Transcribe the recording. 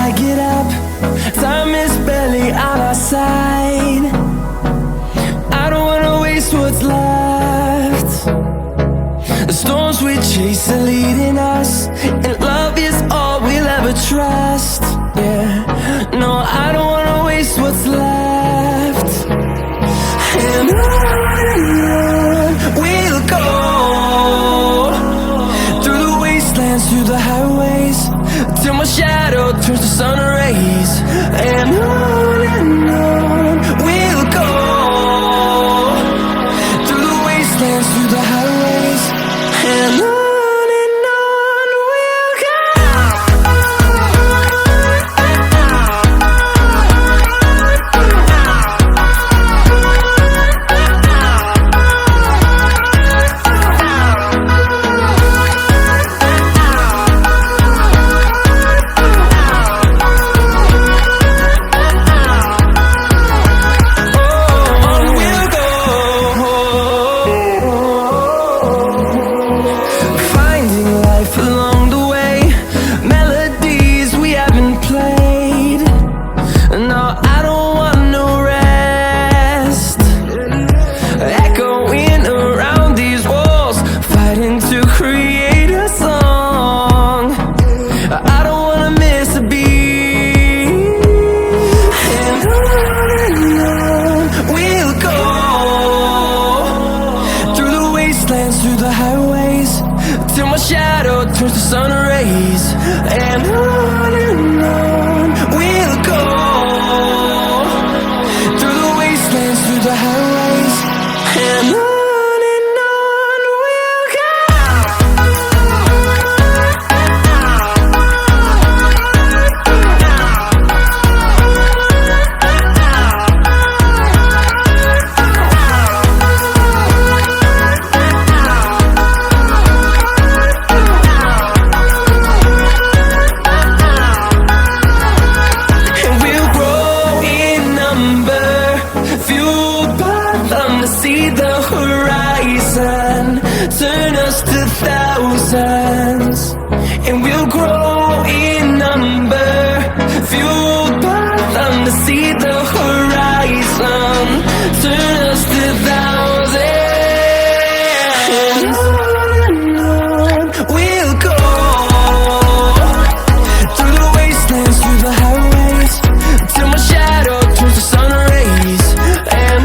I get up, time is barely on our side. I don't wanna waste what's left. The storms we chase are leading us, and love is all we'll ever trust. Yeah, no, I don't wanna waste what's left. And on we'll go, through the wastelands, through the highways, till my shadow turns to sun rays. And on we'll go, through the wastelands, through the highways, and on. Through the highways, till my shadow turns to sun rays. And on we'll go, through the wastelands, through the highways, and on. See the horizon turn us to thousands, and we'll grow in number, fueled by them to see the horizon turn us to thousands. And on we'll go, through the wastelands, through the highways, till my shadow turns to sun rays. And